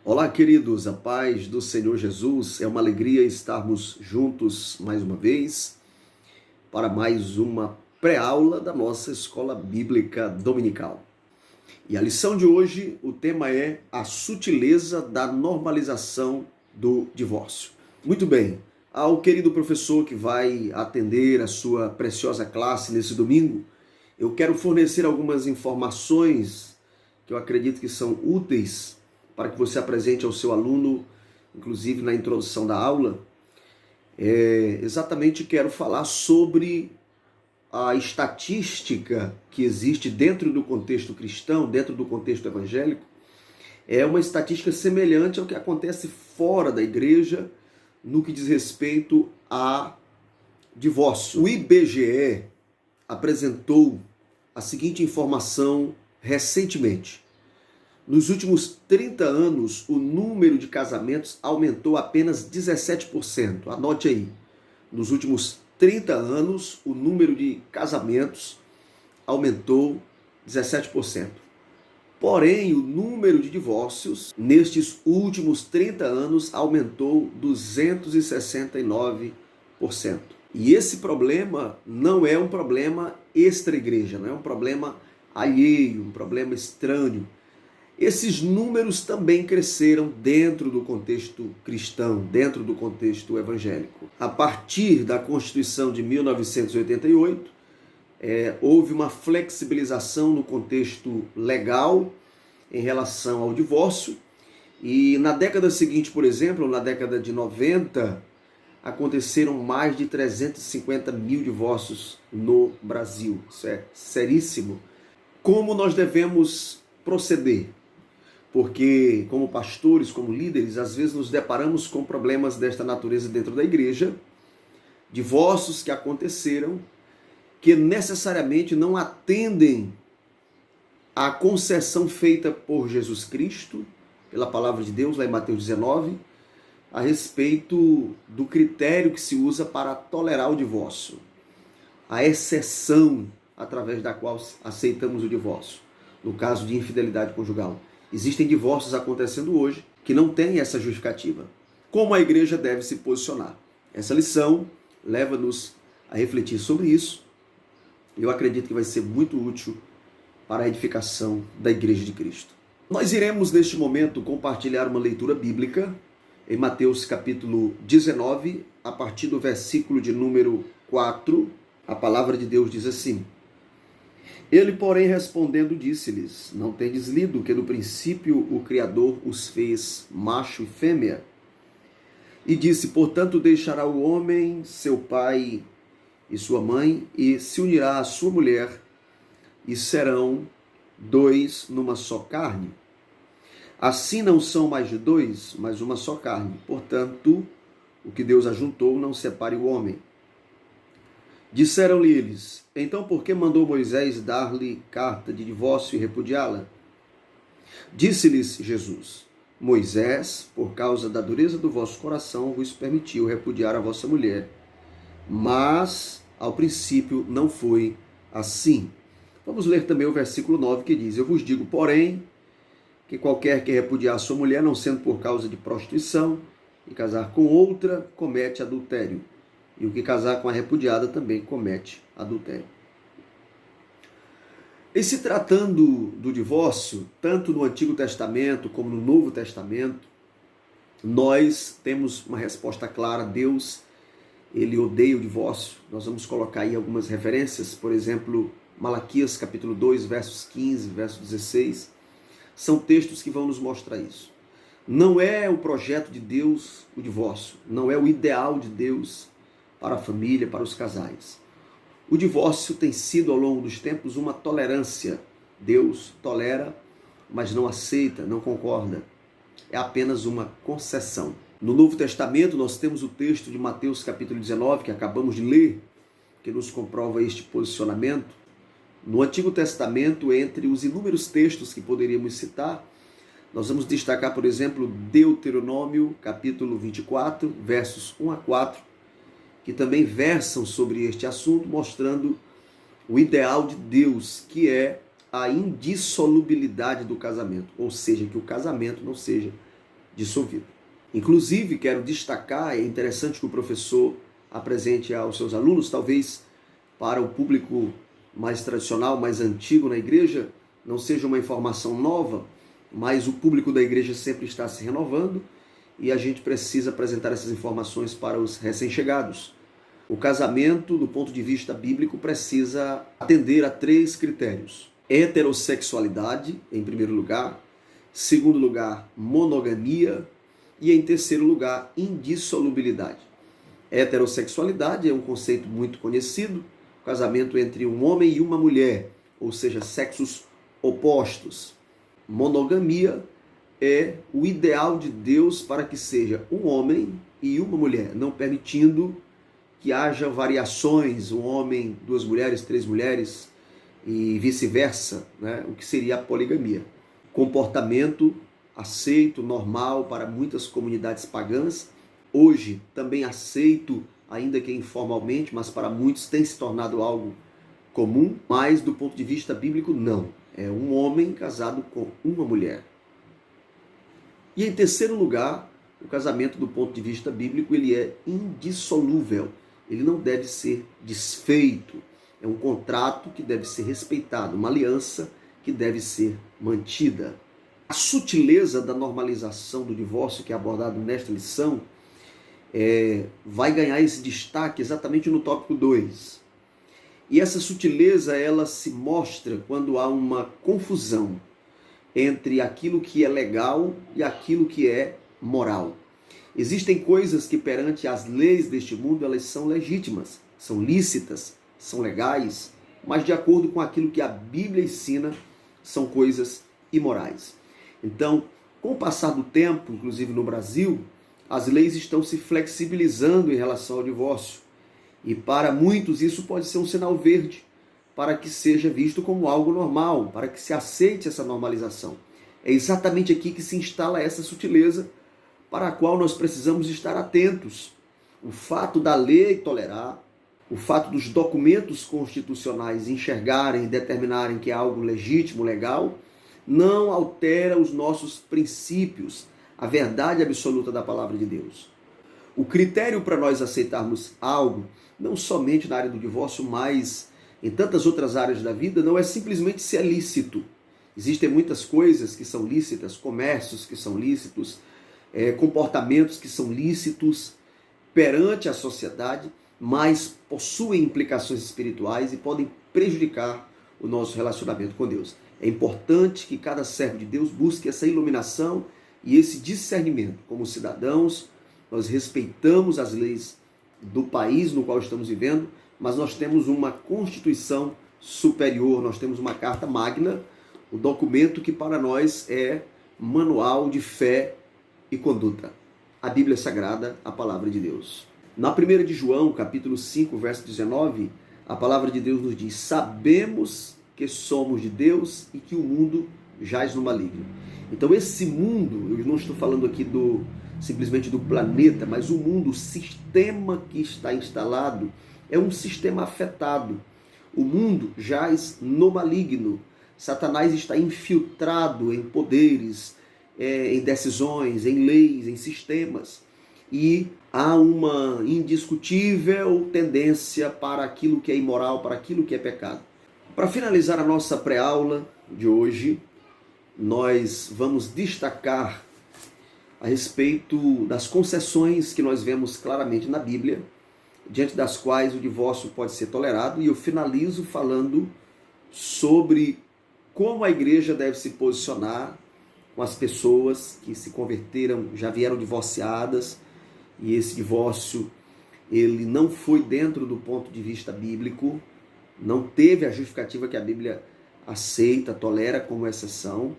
Olá, queridos, a paz do Senhor Jesus. É uma alegria estarmos juntos mais uma vez para mais uma pré-aula da nossa escola bíblica dominical. E a lição de hoje, o tema é a sutileza da normalização do divórcio. Muito bem, ao querido professor que vai atender a sua preciosa classe nesse domingo, eu quero fornecer algumas informações que eu acredito que são úteis para que você apresente ao seu aluno, inclusive na introdução da aula. Exatamente quero falar sobre a estatística que existe dentro do contexto cristão, dentro do contexto evangélico. É uma estatística semelhante ao que acontece fora da igreja no que diz respeito a divórcio. O IBGE apresentou a seguinte informação recentemente. Nos últimos 30 anos, o número de casamentos aumentou apenas 17%. Anote aí. Nos últimos 30 anos, o número de casamentos aumentou 17%. Porém, o número de divórcios, nestes últimos 30 anos, aumentou 269%. E esse problema não é um problema extra-igreja, não é um problema alheio, um problema estranho. Esses números também cresceram dentro do contexto cristão, dentro do contexto evangélico. A partir da Constituição de 1988, houve uma flexibilização no contexto legal em relação ao divórcio. E na década seguinte, por exemplo, na década de 90, aconteceram mais de 350 mil divórcios no Brasil. Isso é seríssimo. Como nós devemos proceder? Porque, como pastores, como líderes, às vezes nos deparamos com problemas desta natureza dentro da igreja, divórcios que aconteceram, que necessariamente não atendem à concessão feita por Jesus Cristo, pela palavra de Deus, lá em Mateus 19, a respeito do critério que se usa para tolerar o divórcio, a exceção através da qual aceitamos o divórcio, no caso de infidelidade conjugal. Existem divórcios acontecendo hoje que não têm essa justificativa. Como a igreja deve se posicionar? Essa lição leva-nos a refletir sobre isso. Eu acredito que vai ser muito útil para a edificação da Igreja de Cristo. Nós iremos, neste momento, compartilhar uma leitura bíblica em Mateus capítulo 19, a partir do versículo de número 4. A palavra de Deus diz assim: Ele, porém, respondendo, disse-lhes: Não tendes lido que no princípio o Criador os fez macho e fêmea? E disse: Portanto, deixará o homem seu pai e sua mãe, e se unirá à sua mulher, e serão dois numa só carne. Assim não são mais de dois, mas uma só carne. Portanto, o que Deus ajuntou, não separe o homem. Disseram-lhe eles: Então por que mandou Moisés dar-lhe carta de divórcio e repudiá-la? Disse-lhes Jesus: Moisés, por causa da dureza do vosso coração, vos permitiu repudiar a vossa mulher. Mas, ao princípio, não foi assim. Vamos ler também o versículo 9 que diz: Eu vos digo, porém, que qualquer que repudiar a sua mulher, não sendo por causa de prostituição, e casar com outra, comete adultério. E o que casar com a repudiada também comete adultério. Em se tratando do divórcio, tanto no Antigo Testamento como no Novo Testamento, nós temos uma resposta clara. Deus, ele odeia o divórcio. Nós vamos colocar aí algumas referências, por exemplo, Malaquias capítulo 2, versos 15, verso 16. São textos que vão nos mostrar isso. Não é o projeto de Deus o divórcio, não é o ideal de Deus para a família, para os casais. O divórcio tem sido, ao longo dos tempos, uma tolerância. Deus tolera, mas não aceita, não concorda. É apenas uma concessão. No Novo Testamento, nós temos o texto de Mateus capítulo 19, que acabamos de ler, que nos comprova este posicionamento. No Antigo Testamento, entre os inúmeros textos que poderíamos citar, nós vamos destacar, por exemplo, Deuteronômio capítulo 24, versos 1 a 4, que também versam sobre este assunto, mostrando o ideal de Deus, que é a indissolubilidade do casamento, ou seja, que o casamento não seja dissolvido. Inclusive, quero destacar, é interessante que o professor apresente aos seus alunos, talvez para o público mais tradicional, mais antigo na igreja, não seja uma informação nova, mas o público da igreja sempre está se renovando e a gente precisa apresentar essas informações para os recém-chegados. O casamento, do ponto de vista bíblico, precisa atender a 3 critérios. Heterossexualidade, em primeiro lugar. Segundo lugar, monogamia. E em terceiro lugar, indissolubilidade. Heterossexualidade é um conceito muito conhecido. O casamento entre um homem e uma mulher, ou seja, sexos opostos. Monogamia é o ideal de Deus para que seja um homem e uma mulher, não permitindo que haja variações, um homem, 2 mulheres, 3 mulheres e vice-versa, né? O que seria a poligamia. Comportamento aceito, normal para muitas comunidades pagãs, hoje também aceito, ainda que informalmente, mas para muitos tem se tornado algo comum, mas do ponto de vista bíblico não. É um homem casado com uma mulher. E em terceiro lugar, o casamento do ponto de vista bíblico ele é indissolúvel. Ele não deve ser desfeito. É um contrato que deve ser respeitado, uma aliança que deve ser mantida. A sutileza da normalização do divórcio que é abordado nesta lição vai ganhar esse destaque exatamente no tópico 2. E essa sutileza ela se mostra quando há uma confusão entre aquilo que é legal e aquilo que é moral. Existem coisas que perante as leis deste mundo elas são legítimas, são lícitas, são legais, mas de acordo com aquilo que a Bíblia ensina, são coisas imorais. Então, com o passar do tempo, inclusive no Brasil, as leis estão se flexibilizando em relação ao divórcio. E para muitos isso pode ser um sinal verde para que seja visto como algo normal, para que se aceite essa normalização. É exatamente aqui que se instala essa sutileza para a qual nós precisamos estar atentos. O fato da lei tolerar, o fato dos documentos constitucionais enxergarem e determinarem que é algo legítimo, legal, não altera os nossos princípios, a verdade absoluta da palavra de Deus. O critério para nós aceitarmos algo, não somente na área do divórcio, mas em tantas outras áreas da vida, não é simplesmente se é lícito. Existem muitas coisas que são lícitas, comércios que são lícitos, comportamentos que são lícitos perante a sociedade, mas possuem implicações espirituais e podem prejudicar o nosso relacionamento com Deus. É importante que cada servo de Deus busque essa iluminação e esse discernimento. Como cidadãos, nós respeitamos as leis do país no qual estamos vivendo, mas nós temos uma Constituição superior, nós temos uma Carta Magna, o documento que para nós é manual de fé e conduta. A Bíblia Sagrada, a Palavra de Deus. Na 1 de João, capítulo 5, verso 19, a Palavra de Deus nos diz: sabemos que somos de Deus e que o mundo jaz no maligno. Então esse mundo, eu não estou falando aqui simplesmente do planeta, mas o mundo, o sistema que está instalado, é um sistema afetado. O mundo jaz no maligno. Satanás está infiltrado em poderes, em decisões, em leis, em sistemas. E há uma indiscutível tendência para aquilo que é imoral, para aquilo que é pecado. Para finalizar a nossa pré-aula de hoje, nós vamos destacar a respeito das concessões que nós vemos claramente na Bíblia, diante das quais o divórcio pode ser tolerado, e eu finalizo falando sobre como a igreja deve se posicionar com as pessoas que se converteram, já vieram divorciadas, e esse divórcio ele não foi dentro do ponto de vista bíblico, não teve a justificativa que a Bíblia aceita, tolera como exceção.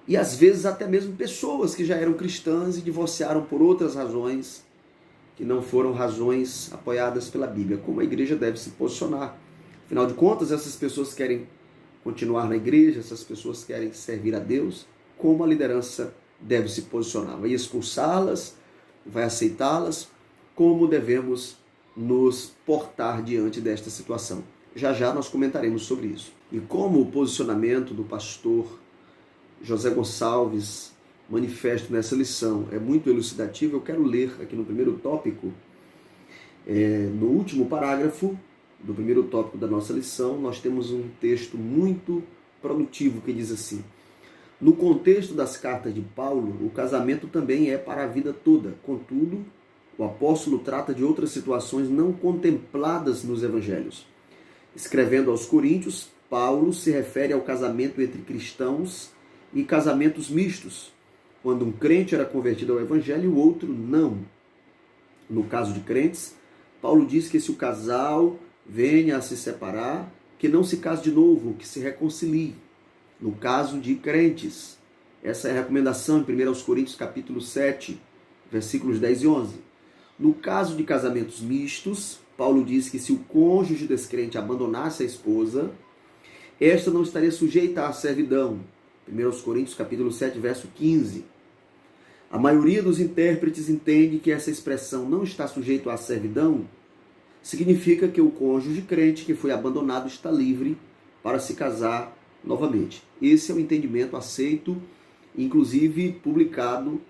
E às vezes até mesmo pessoas que já eram cristãs e divorciaram por outras razões, que não foram razões apoiadas pela Bíblia. Como a igreja deve se posicionar? Afinal de contas, essas pessoas querem continuar na igreja, essas pessoas querem servir a Deus. Como a liderança deve se posicionar? Vai expulsá-las? Vai aceitá-las? Como devemos nos portar diante desta situação? Já já nós comentaremos sobre isso. E como o posicionamento do pastor José Gonçalves manifesto nessa lição é muito elucidativo. Eu quero ler aqui no primeiro tópico, no último parágrafo do primeiro tópico da nossa lição, nós temos um texto muito produtivo que diz assim: no contexto das cartas de Paulo, o casamento também é para a vida toda. Contudo, o apóstolo trata de outras situações não contempladas nos evangelhos. Escrevendo aos Coríntios, Paulo se refere ao casamento entre cristãos e casamentos mistos, quando um crente era convertido ao evangelho e o outro não. No caso de crentes, Paulo diz que se o casal venha a se separar, que não se case de novo, que se reconcilie. No caso de crentes, essa é a recomendação em 1 Coríntios capítulo 7, versículos 10 e 11. No caso de casamentos mistos, Paulo diz que se o cônjuge descrente abandonasse a esposa, esta não estaria sujeita à servidão. 1 Coríntios capítulo 7, verso 15. A maioria dos intérpretes entende que essa expressão não está sujeito à servidão significa que o cônjuge crente que foi abandonado está livre para se casar novamente. Esse é o entendimento aceito, inclusive publicado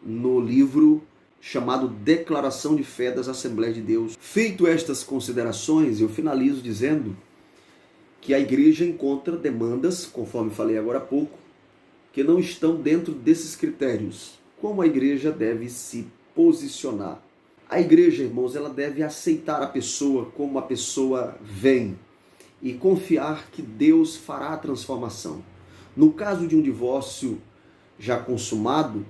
no livro chamado Declaração de Fé das Assembleias de Deus. Feito estas considerações, eu finalizo dizendo que a igreja encontra demandas, conforme falei agora há pouco, que não estão dentro desses critérios. Como a igreja deve se posicionar? A igreja, irmãos, ela deve aceitar a pessoa como a pessoa vem e confiar que Deus fará a transformação. No caso de um divórcio já consumado,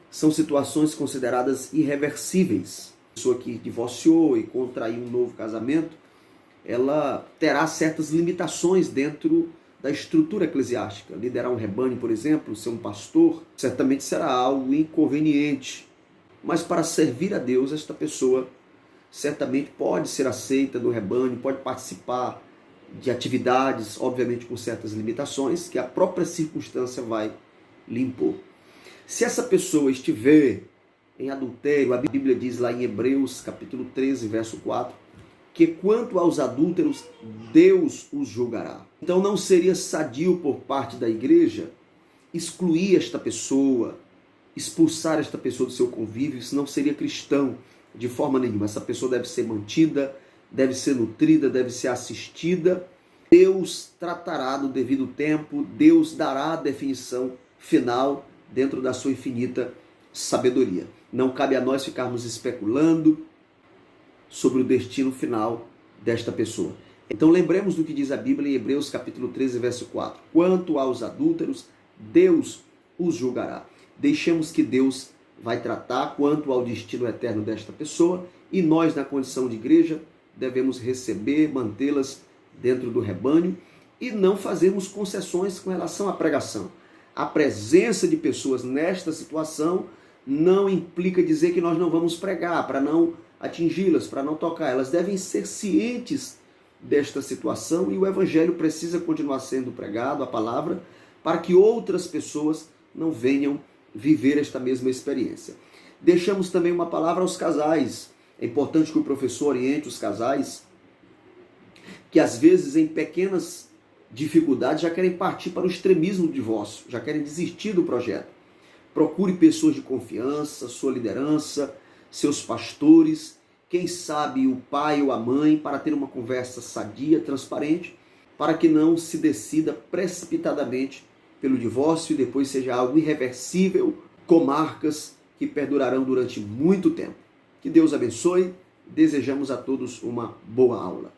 são situações consideradas irreversíveis. A pessoa que divorciou e contraiu um novo casamento, ela terá certas limitações dentro da estrutura eclesiástica. Liderar um rebanho, por exemplo, ser um pastor, certamente será algo inconveniente. Mas para servir a Deus, esta pessoa certamente pode ser aceita no rebanho, pode participar de atividades, obviamente com certas limitações, que a própria circunstância vai lhe impor. Se essa pessoa estiver em adultério, a Bíblia diz lá em Hebreus, capítulo 13, verso 4, que quanto aos adúlteros, Deus os julgará. Então não seria sadio por parte da igreja excluir esta pessoa, expulsar esta pessoa do seu convívio. Isso não seria cristão de forma nenhuma. Essa pessoa deve ser mantida, deve ser nutrida, deve ser assistida. Deus tratará no devido tempo, Deus dará a definição final dentro da sua infinita sabedoria. Não cabe a nós ficarmos especulando sobre o destino final desta pessoa. Então lembremos do que diz a Bíblia em Hebreus capítulo 13, verso 4. Quanto aos adúlteros, Deus os julgará. Deixemos que Deus vai tratar quanto ao destino eterno desta pessoa e nós, na condição de igreja, devemos receber, mantê-las dentro do rebanho e não fazermos concessões com relação à pregação. A presença de pessoas nesta situação não implica dizer que nós não vamos pregar, para não atingi-las, para não tocar. Elas devem ser cientes desta situação e o evangelho precisa continuar sendo pregado, a palavra, para que outras pessoas não venham viver esta mesma experiência. Deixamos também uma palavra aos casais. É importante que o professor oriente os casais que às vezes em pequenas dificuldades já querem partir para o extremismo do divórcio, já querem desistir do projeto. Procure pessoas de confiança, sua liderança, seus pastores, quem sabe o pai ou a mãe, para ter uma conversa sadia, transparente, para que não se decida precipitadamente pelo divórcio e depois seja algo irreversível, com marcas que perdurarão durante muito tempo. Que Deus abençoe. Desejamos a todos uma boa aula.